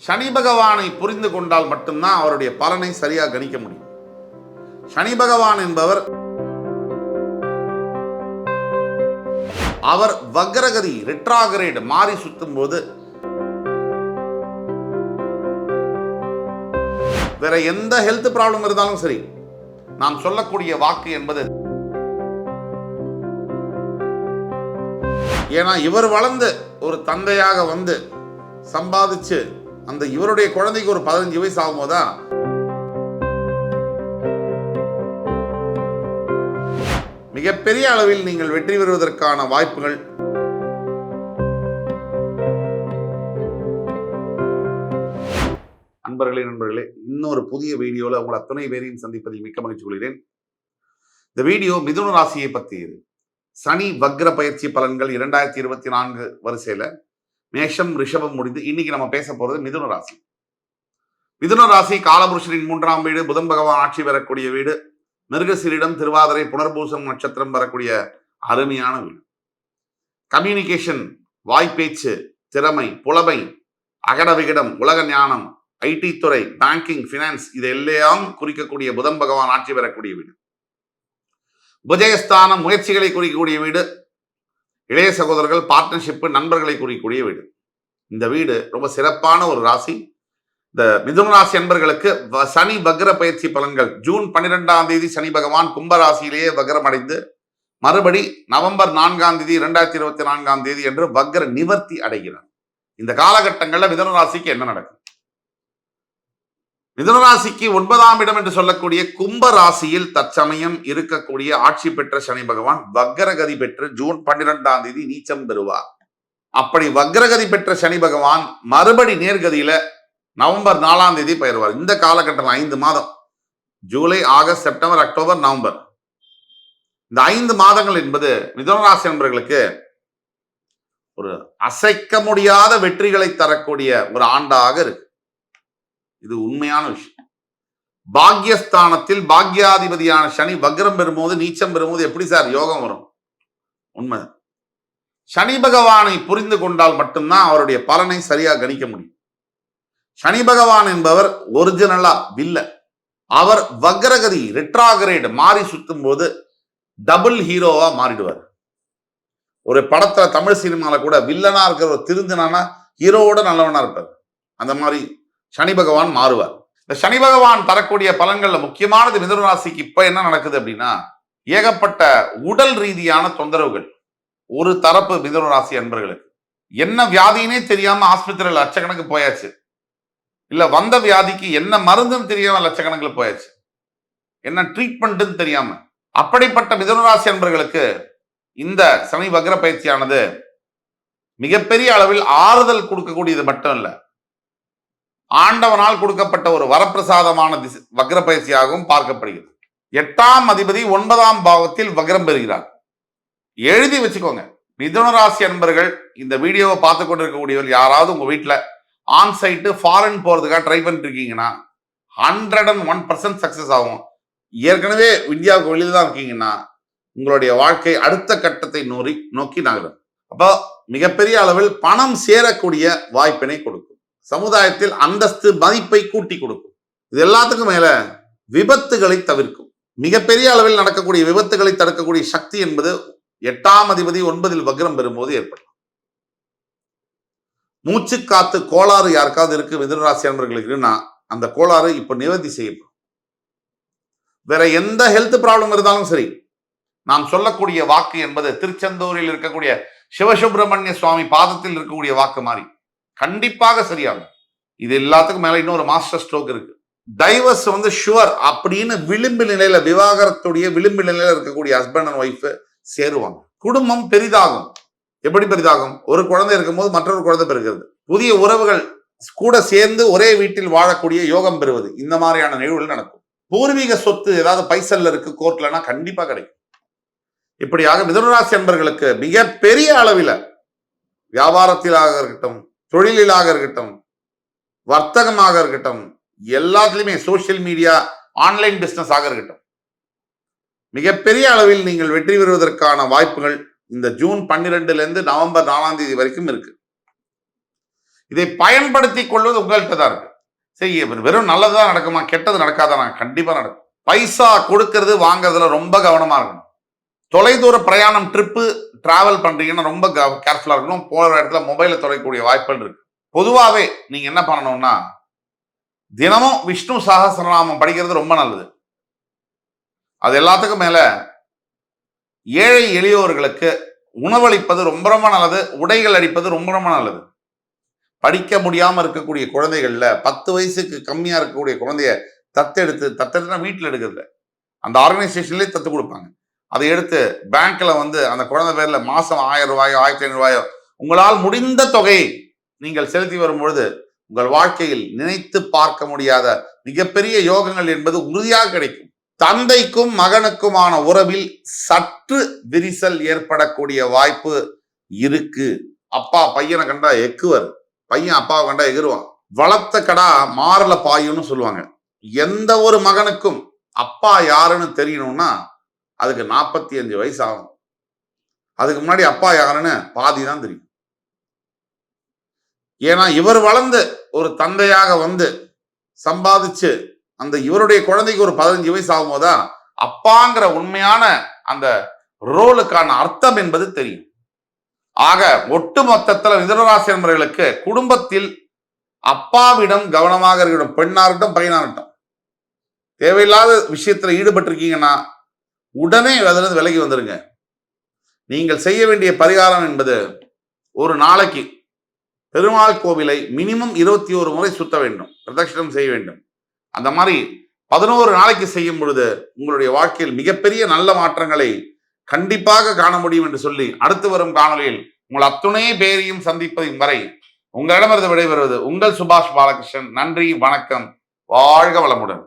சனி பகவானை புரிந்து கொண்டால் மட்டும்தான் அவருடைய பலனை சரியாக கணிக்க முடியும். சனி பகவான் என்பவர் அவர் வக்ரகதி ரெட்ராகிரேட் மாறி சுத்தும் போது வேற எந்த ஹெல்த் ப்ராப்ளம் இருந்தாலும் சரி, நாம் சொல்லக்கூடிய வாக்கு என்பது, ஏன்னா இவர் வளர்ந்து ஒரு தந்தையாக வந்து சம்பாதிச்சு அந்த இவருடைய குழந்தைக்கு ஒரு 15 வயசு ஆகும்போதுதான் மிகப்பெரிய அளவில் நீங்கள் வெற்றி பெறுவதற்கான வாய்ப்புகள். நண்பர்களே, இன்னொரு புதிய வீடியோல உங்கள் அத்தனை பேரையும் சந்திப்பதில் மிக்க மகிழ்ச்சி கொள்கிறேன். இந்த வீடியோ மிதுன ராசியை பற்றியது. சனி வக்ர பயிற்சி பலன்கள் 2024 வரிசையில மேஷம் ரிஷபம் முடிந்து இன்னைக்கு நம்ம பேச போறது மிதுன ராசி. மிதுன ராசி காலபுருஷனின் 3ஆம் வீடு, புதன் பகவான் ஆட்சி பெறக்கூடிய வீடு, மிருகசீரிடம் திருவாதிரை புனர்பூசம் நட்சத்திரம் வரக்கூடிய அருமையான வீடு. கம்யூனிகேஷன், வாய்ப்பேச்சு, திறமை, புலமை, அகட விகடம், உலக ஞானம், ஐடி துறை, பேங்கிங், பினான்ஸ், இதெல்லாம் குறிக்கக்கூடிய புதன் பகவான் ஆட்சி பெறக்கூடிய வீடு. உபஜயஸ்தானம், முயற்சிகளை குறிக்கக்கூடிய வீடு. இளைய சகோதரர்கள், பார்ட்னர்ஷிப், நண்பர்களை குறிக்கக்கூடிய வீடு. இந்த வீடு ரொம்ப சிறப்பான ஒரு ராசி. இந்த மிதுன ராசி என்பர்களுக்கு சனி வக்ர பயிற்சி பலன்கள் ஜூன் 12ஆம் தேதி சனி பகவான் கும்பராசியிலேயே வக்ரம் அடைந்து மறுபடி நவம்பர் 4ஆம் தேதி 2024ஆம் தேதி என்று வக்ர நிவர்த்தி அடைகிறார். இந்த காலகட்டங்களில் மிதுன ராசிக்கு என்ன நடக்கும்? மிதுன ராசிக்கு 9ஆம் இடம் என்று சொல்லக்கூடிய கும்ப ராசியில் தற்சமயம் இருக்கக்கூடிய ஆட்சி பெற்ற சனி பகவான் வக்ரகதி பெற்று ஜூன் 12ஆம் தேதி நீச்சம் பெறுவார். அப்படி வக்ரகதி பெற்ற சனி பகவான் மறுபடி நேர்கதியில நவம்பர் 4ஆம் தேதி பெயர்வார். இந்த காலகட்டம் 5 மாதம், July, August, September, October, November, இந்த 5 மாதங்கள் என்பது மிதுன ராசி என்பவர்களுக்கு ஒரு அசைக்க முடியாத வெற்றிகளை தரக்கூடிய ஒரு ஆண்டாக இருக்கு. இது உண்மையான விஷயம். பாக்யஸ்தானத்தில் பாக்யாதிபதியான சனி வக்ரம் பெறும்போது, நீச்சம் பெறும்போது எப்படி சார் யோகம் வரும்? உண்மை. சனி பகவானை புரிந்து கொண்டால் மட்டும்தான் அவருடைய பலனை சரியாக கணிக்க முடியும். சனி பகவான் என்பவர் ஒரிஜினலா வில்ல. அவர் வக்ரகதி ரெட்ராகிரேட் மாறி சுத்தும் போது டபுள் ஹீரோவா மாறிடுவார். ஒரு படத்துல, தமிழ் சினிமால கூட வில்லனா இருக்கிற ஒரு திருந்தனா ஹீரோவோட நல்லவனா இருப்பார். அந்த மாதிரி சனி பகவான் மாறுவார். இந்த சனி பகவான் தரக்கூடிய பலன்கள்ல முக்கியமானது மிதுன ராசிக்கு இப்ப என்ன நடக்குது அப்படின்னா, ஏகப்பட்ட உடல் ரீதியான தொந்தரவுகள். ஒரு தரப்பு மிதுன ராசி அன்பர்களுக்கு என்ன வியாதினே தெரியாம ஆஸ்பத்திரியில் லட்சக்கணக்கு போயாச்சு. இல்ல வந்த வியாதிக்கு என்ன மருந்துன்னு தெரியாம லட்சக்கணக்கில் போயாச்சு. என்ன ட்ரீட்மெண்ட்னு தெரியாம. அப்படிப்பட்ட மிதுன ராசி அன்பர்களுக்கு இந்த சனி வக்ர பயிற்சியானது மிகப்பெரிய அளவில் ஆறுதல் கொடுக்கக்கூடியது மட்டும் இல்ல, ஆண்டவனால் கொடுக்கப்பட்ட ஒரு வரப்பிரசாதமான வக்ர பயிற்சியாகவும் பார்க்கப்படுகிறது. 8ஆம் அதிபதி 9ஆம் பாவத்தில் வக்ரம் பெறுகிறார். எழுதி வச்சுக்கோங்க. மிதுன ராசி அன்பர்கள் இந்த வீடியோவை பார்த்து கொண்டிருக்கக்கூடியவர் யாராவது உங்க வீட்டில் ஆன்சைட்டு ஃபாரின் போறதுக்காக ட்ரை பண்ணிட்டு இருக்கீங்கன்னா 101% சக்சஸ் ஆகும். ஏற்கனவே இந்தியாவுக்கு வெளியில் தான் இருக்கீங்கன்னா உங்களுடைய வாழ்க்கை அடுத்த கட்டத்தை நோக்கி நகரும். அப்போ மிகப்பெரிய அளவில் பணம் சேரக்கூடிய வாய்ப்பினை கொடுக்கும். சமுதாயத்தில் அந்தஸ்து, மதிப்பை கூட்டி கொடுக்கும். இது எல்லாத்துக்கும் மேல விபத்துகளை தவிர்க்கும். மிகப்பெரிய அளவில் நடக்கக்கூடிய விபத்துகளை தடுக்கக்கூடிய சக்தி என்பது 8ஆம் அதிபதி 9இல் வக்ரம் பெறும்போது ஏற்படும். மூச்சு காத்து கோளாறு யாருக்காவது இருக்கு மிதுன ராசி அன்பர்களுக்குன்னா அந்த கோளாறு இப்ப நிவர்த்தி செய்யப்படும். வேற எந்த ஹெல்த் ப்ராப்ளம் இருந்தாலும் சரி, நாம் சொல்லக்கூடிய வாக்கு என்பது திருச்செந்தூரில் இருக்கக்கூடிய சிவசுப்பிரமணிய சுவாமி பாதத்தில் இருக்கக்கூடிய வாக்கு மாதிரி கண்டிப்பாக சரியாகும். இது எல்லாத்துக்கும் மேல இன்னொரு மாஸ்டர் ஸ்ட்ரோக் இருக்கு. டைவர்ஸ் ஷுவர் அப்படின்னு விளிம்பு நிலையில, விவாகரத்துடைய விளிம்பு நிலையில இருக்கக்கூடிய ஹஸ்பண்ட் அண்ட் ஒய்ஃப் சேருவாங்க. குடும்பம் பெரிதாகும். எப்படி பெரிதாகும்? ஒரு குழந்தை இருக்கும்போது மற்றொரு குழந்தை பெறுகிறது. புதிய உறவுகள் கூட சேர்ந்து ஒரே வீட்டில் வாழக்கூடிய யோகம் பெறுவது, இந்த மாதிரியான நிகழ்வுகள் நடக்கும். பூர்வீக சொத்து ஏதாவது பைசல்ல இருக்கு கோர்ட்லனா கண்டிப்பா கிடைக்கும். இப்படியாக மிதுன ராசி அன்பர்களுக்கு மிக பெரிய அளவில் வியாபாரத்திலாக இருக்கட்டும், தொழிலாக இருக்கட்டும், வர்த்தகமாக இருக்கட்டும், எல்லாத்துலயுமே சோசியல் மீடியா, ஆன்லைன் பிசினஸ் ஆக இருக்கட்டும், மிகப்பெரிய அளவில் நீங்கள் வெற்றி பெறுவதற்கான வாய்ப்புகள் இந்த ஜூன் 12ல இருந்து நவம்பர் 4ஆம் தேதி வரைக்கும் இருக்கு. இதை பயன்படுத்தி கொள்வது உங்கள்கிட்ட தான் இருக்கு. சரி, வெறும் நல்லதுதான் நடக்குமா, கெட்டது நடக்காதானா? கண்டிப்பா நடக்கும். பைசா கொடுக்கறது வாங்குறதுல ரொம்ப கவனமா இருக்கணும். தொலைதூர பிரயாணம், ட்ரிப்பு டிராவல் பண்றீங்கன்னா ரொம்ப கேர்ஃபுல்லா இருக்கணும். போற இடத்துல மொபைலை தொலைக்கூடிய வாய்ப்புகள் இருக்கு. பொதுவாவே நீங்க என்ன பண்ணணும்னா, தினமும் விஷ்ணு சகஸ்ரநாமம் படிக்கிறது ரொம்ப நல்லது. அது எல்லாத்துக்கும் மேல ஏழை எளியோர்களுக்கு உணவளிப்பது ரொம்ப ரொம்ப நல்லது. உடைகள் அளிப்பது ரொம்ப ரொம்ப நல்லது. படிக்க முடியாம இருக்கக்கூடிய குழந்தைகள்ல 10 வயசுக்கு கம்மியா இருக்கக்கூடிய குழந்தைய தத்தெடுத்துனா வீட்டில் எடுக்கிறது, அந்த ஆர்கனைசேஷன்லேயே தத்து கொடுப்பாங்க. அதை எடுத்து பேங்க்ல வந்து அந்த குழந்தை பேர்ல மாசம் 1000 ரூபாயோ 1500 ரூபாயோ உங்களால் முடிந்த தொகையை நீங்கள் செலுத்தி வரும் பொழுது உங்கள் வாழ்க்கையில் நினைத்து பார்க்க முடியாத மிகப்பெரிய யோகங்கள் என்பது உறுதியாக கிடைக்கும். தந்தைக்கும் மகனுக்குமான உறவில் சற்று விரிசல் ஏற்படக்கூடிய வாய்ப்பு இருக்கு. அப்பா பையனை கண்டா எக்குவர், பையன் அப்பாவை கண்டா எகிருவான். வளர்த்த கடா மாறல பாயுன்னு சொல்லுவாங்க. எந்த ஒரு மகனுக்கும் அப்பா யாருன்னு தெரியணும்னா அதுக்கு 45 வயசு ஆகும். அதுக்கு முன்னாடி அப்பா யாருன்னு பாதி தான் தெரியும். ஏன்னா இவர் வளர்ந்து ஒரு தந்தையாக வந்து சம்பாதிச்சு அந்த இவருடைய குழந்தைக்கு ஒரு 15 வயசு ஆகும்போதா அப்பாங்கிற உண்மையான அந்த ரோலுக்கான அர்த்தம் என்பது தெரியும். ஆக ஒட்டு மொத்தத்தில் மிதுனராசி நண்பர்களுக்கு குடும்பத்தில் அப்பாவிடம் கவனமாக இருக்கணும். பெண்ணாகட்டும் பையனாகட்டும், தேவையில்லாத விஷயத்துல ஈடுபட்டிருக்கீங்கன்னா உடனே அதிலிருந்து விலகி வந்துருங்க. நீங்கள் செய்ய வேண்டிய பரிகாரம் என்பது ஒரு நாளைக்கு பெருமாள் கோவிலை மினிமம் 21 முறை சுத்த வேண்டும், பிரதட்சணம் செய்ய வேண்டும். அந்த மாதிரி 11 நாளைக்கு செய்யும் பொழுது உங்களுடைய வாழ்க்கையில் மிகப்பெரிய நல்ல மாற்றங்களை கண்டிப்பாக காண முடியும் என்று சொல்லி அடுத்து வரும் காணொலியில் உங்கள் அத்துணை பேரையும் சந்திப்பதின் வரை உங்களிடமிருந்து விடைபெறுவது உங்கள் சுபாஷ் பாலகிருஷ்ணன். நன்றி, வணக்கம், வாழ்க வளமுடன்.